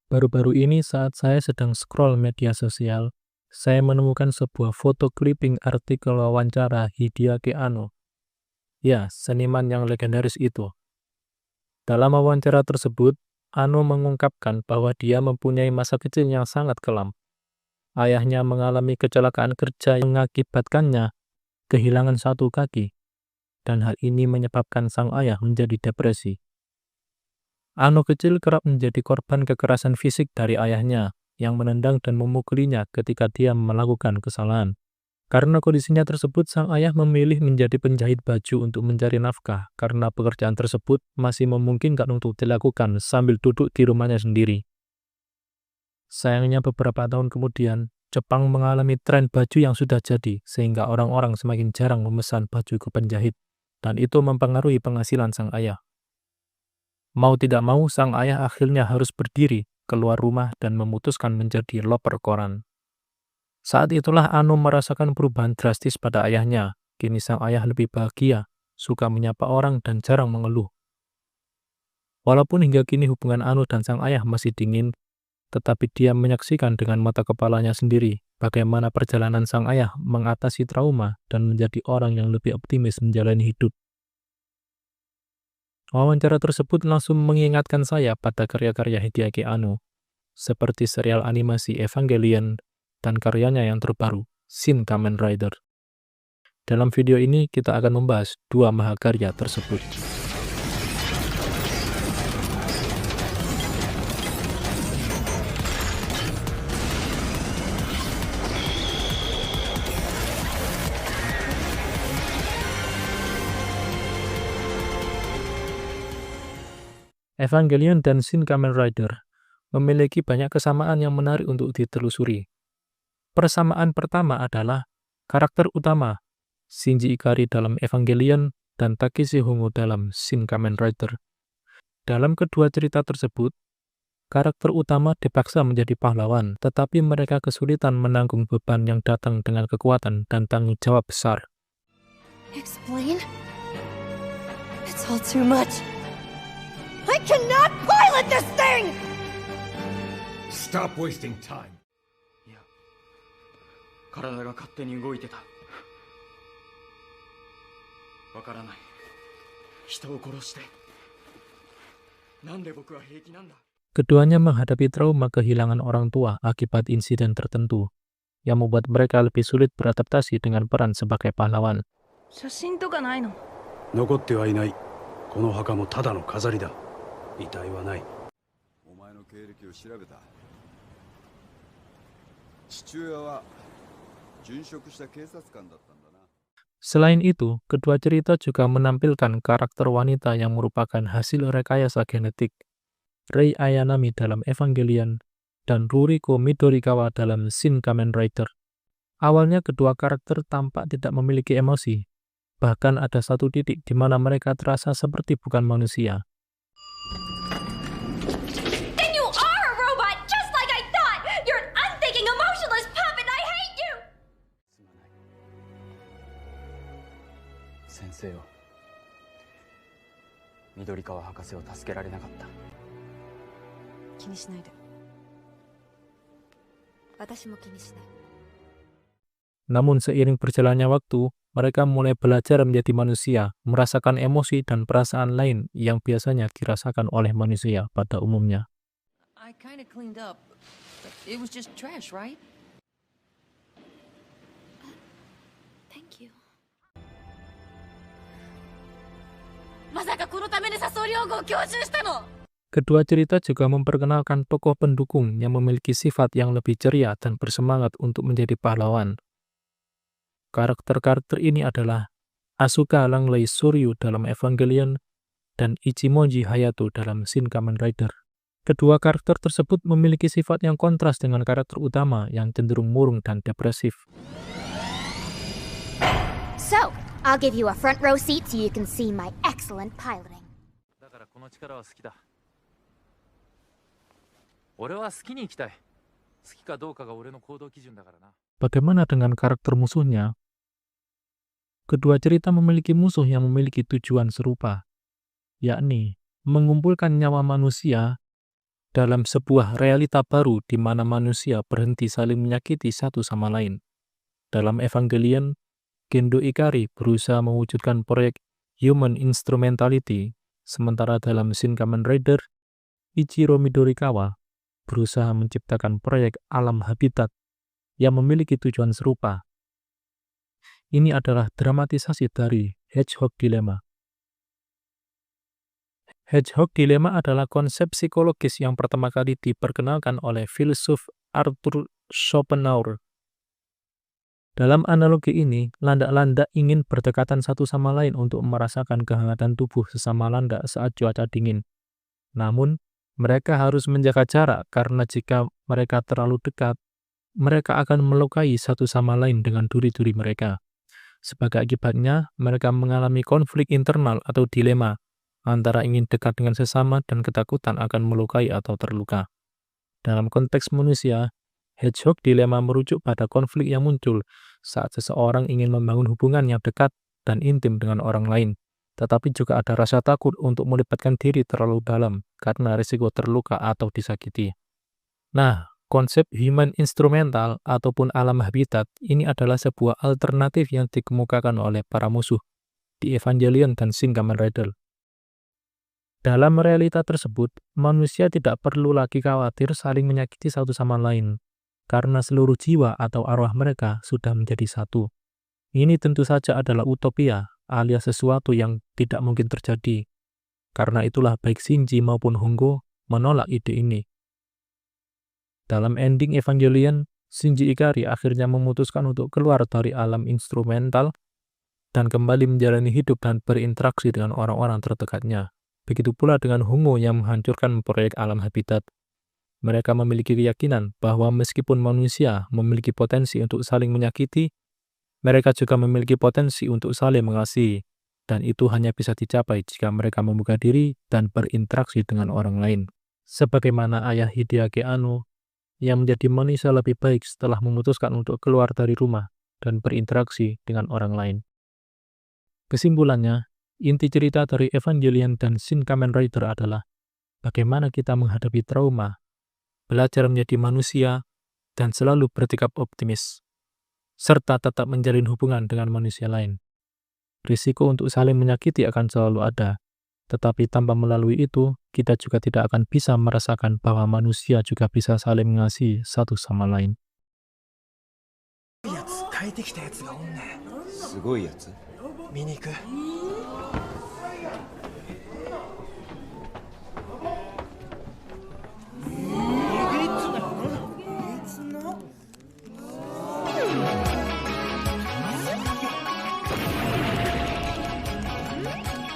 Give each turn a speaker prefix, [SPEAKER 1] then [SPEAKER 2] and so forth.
[SPEAKER 1] Baru-baru ini saat saya sedang scroll media sosial, saya menemukan sebuah foto clipping artikel wawancara Hideaki Anno. Ya, seniman yang legendaris itu. Dalam wawancara tersebut, Anno mengungkapkan bahwa dia mempunyai masa kecil yang sangat kelam. Ayahnya mengalami kecelakaan kerja yang mengakibatkannya kehilangan satu kaki, dan hal ini menyebabkan sang ayah menjadi depresi. Anno kecil kerap menjadi korban kekerasan fisik dari ayahnya, yang menendang dan memukulinya ketika dia melakukan kesalahan. Karena kondisinya tersebut, sang ayah memilih menjadi penjahit baju untuk mencari nafkah, karena pekerjaan tersebut masih memungkinkan untuk dilakukan sambil duduk di rumahnya sendiri. Sayangnya beberapa tahun kemudian, Jepang mengalami tren baju yang sudah jadi, sehingga orang-orang semakin jarang memesan baju ke penjahit, dan itu mempengaruhi penghasilan sang ayah. Mau tidak mau, sang ayah akhirnya harus berdiri, keluar rumah, dan memutuskan menjadi loper koran. Saat itulah Anno merasakan perubahan drastis pada ayahnya. Kini sang ayah lebih bahagia, suka menyapa orang, dan jarang mengeluh. Walaupun hingga kini hubungan Anno dan sang ayah masih dingin, tetapi dia menyaksikan dengan mata kepalanya sendiri bagaimana perjalanan sang ayah mengatasi trauma dan menjadi orang yang lebih optimis menjalani hidup. Wawancara tersebut langsung mengingatkan saya pada karya-karya Hideaki Anno, seperti serial animasi Evangelion dan karyanya yang terbaru, Shin Kamen Rider. Dalam video ini kita akan membahas dua mahakarya tersebut. Evangelion dan Shin Kamen Rider memiliki banyak kesamaan yang menarik untuk ditelusuri. Persamaan pertama adalah karakter utama, Shinji Ikari dalam Evangelion dan Takeshi Hongo dalam Shin Kamen Rider. Dalam kedua cerita tersebut, karakter utama dipaksa menjadi pahlawan, tetapi mereka kesulitan menanggung beban yang datang dengan kekuatan dan tanggung jawab besar.
[SPEAKER 2] Explain? It's all too much. I cannot pilot this thing!
[SPEAKER 3] Stop wasting time.
[SPEAKER 4] いや、体が勝手に動いてた。わからない。人を殺して。なんで僕は平気なんだ?
[SPEAKER 1] Keduanya menghadapi trauma kehilangan orang tua akibat insiden tertentu, yang membuat mereka lebih sulit beradaptasi dengan peran sebagai pahlawan.
[SPEAKER 2] 写真とかないの?
[SPEAKER 5] 残ってはいない。この墓もただの飾りだ。遺体はない。
[SPEAKER 6] お前の経歴を調べた。父親は殉職した警察官だったんだな。
[SPEAKER 1] Selain itu, kedua cerita juga menampilkan karakter wanita yang merupakan hasil rekayasa genetik. Rei Ayanami dalam Evangelion dan Ruriko Midorikawa dalam Shin Kamen Rider. Awalnya kedua karakter tampak tidak memiliki emosi. Bahkan ada satu titik di mana mereka terasa seperti bukan manusia.
[SPEAKER 2] Then you are a robot, just like I thought! You're an unthinking, emotionless puppet, I hate you!
[SPEAKER 4] 先生を、緑川博士を助けられなかった。
[SPEAKER 2] 気にしないで。私も気にしない。
[SPEAKER 1] Namun seiring berjalannya waktu, mereka mulai belajar menjadi manusia, merasakan emosi dan perasaan lain yang biasanya dirasakan oleh manusia pada umumnya.
[SPEAKER 7] I kind of cleaned up. It was just trash, right?
[SPEAKER 2] Thank you. まさかこのためにサソリオ語を教習したの?
[SPEAKER 1] Kedua cerita juga memperkenalkan tokoh pendukung yang memiliki sifat yang lebih ceria dan bersemangat untuk menjadi pahlawan. Karakter-karakter ini adalah Asuka Langley Suryu dalam Evangelion dan Ichimonji Hayato dalam Shin Kamen Rider. Kedua karakter tersebut memiliki sifat yang kontras dengan karakter utama yang cenderung murung dan depresif.
[SPEAKER 8] So, I'll give you a front row seat so you can see my excellent piloting.
[SPEAKER 9] だからこの力は好きだ。俺は好きに生きたい。好きかどうかが俺の行動基準だからな。
[SPEAKER 1] Bagaimana dengan karakter musuhnya? Kedua cerita memiliki musuh yang memiliki tujuan serupa, yakni mengumpulkan nyawa manusia dalam sebuah realita baru di mana manusia berhenti saling menyakiti satu sama lain. Dalam Evangelion, Gendo Ikari berusaha mewujudkan proyek human instrumentality, sementara dalam Shin Kamen Rider, Ichiro Midorikawa berusaha menciptakan proyek alam habitat yang memiliki tujuan serupa. Ini adalah dramatisasi dari Hedgehog Dilemma. Hedgehog Dilemma adalah konsep psikologis yang pertama kali diperkenalkan oleh filsuf Arthur Schopenhauer. Dalam analogi ini, landak-landak ingin berdekatan satu sama lain untuk merasakan kehangatan tubuh sesama landak saat cuaca dingin. Namun, mereka harus menjaga jarak karena jika mereka terlalu dekat, mereka akan melukai satu sama lain dengan duri-duri mereka. Sebagai akibatnya, mereka mengalami konflik internal atau dilema antara ingin dekat dengan sesama dan ketakutan akan melukai atau terluka. Dalam konteks manusia, Hedgehog Dilemma merujuk pada konflik yang muncul saat seseorang ingin membangun hubungan yang dekat dan intim dengan orang lain, tetapi juga ada rasa takut untuk melibatkan diri terlalu dalam karena risiko terluka atau disakiti. Nah, konsep human instrumental ataupun alam habitat ini adalah sebuah alternatif yang dikemukakan oleh para musuh di Evangelion dan Shin Kamen Rider. Dalam realita tersebut, manusia tidak perlu lagi khawatir saling menyakiti satu sama lain, karena seluruh jiwa atau arwah mereka sudah menjadi satu. Ini tentu saja adalah utopia, alias sesuatu yang tidak mungkin terjadi. Karena itulah baik Shinji maupun Hongo menolak ide ini. Dalam ending Evangelion, Shinji Ikari akhirnya memutuskan untuk keluar dari alam instrumental dan kembali menjalani hidup dan berinteraksi dengan orang-orang terdekatnya. Begitu pula dengan Hongo yang menghancurkan proyek alam habitat. Mereka memiliki keyakinan bahwa meskipun manusia memiliki potensi untuk saling menyakiti, mereka juga memiliki potensi untuk saling mengasihi, dan itu hanya bisa dicapai jika mereka membuka diri dan berinteraksi dengan orang lain. Sebagaimana ayah Hideaki Anno yang menjadi manusia lebih baik setelah memutuskan untuk keluar dari rumah dan berinteraksi dengan orang lain. Kesimpulannya, inti cerita dari Evangelion dan Shin Kamen Rider adalah bagaimana kita menghadapi trauma, belajar menjadi manusia, dan selalu bersikap optimis, serta tetap menjalin hubungan dengan manusia lain. Risiko untuk saling menyakiti akan selalu ada, tetapi tanpa melalui itu, kita juga tidak akan bisa merasakan bahwa manusia juga bisa saling mengasihi satu sama lain.
[SPEAKER 6] すごいやつ
[SPEAKER 4] 見に行く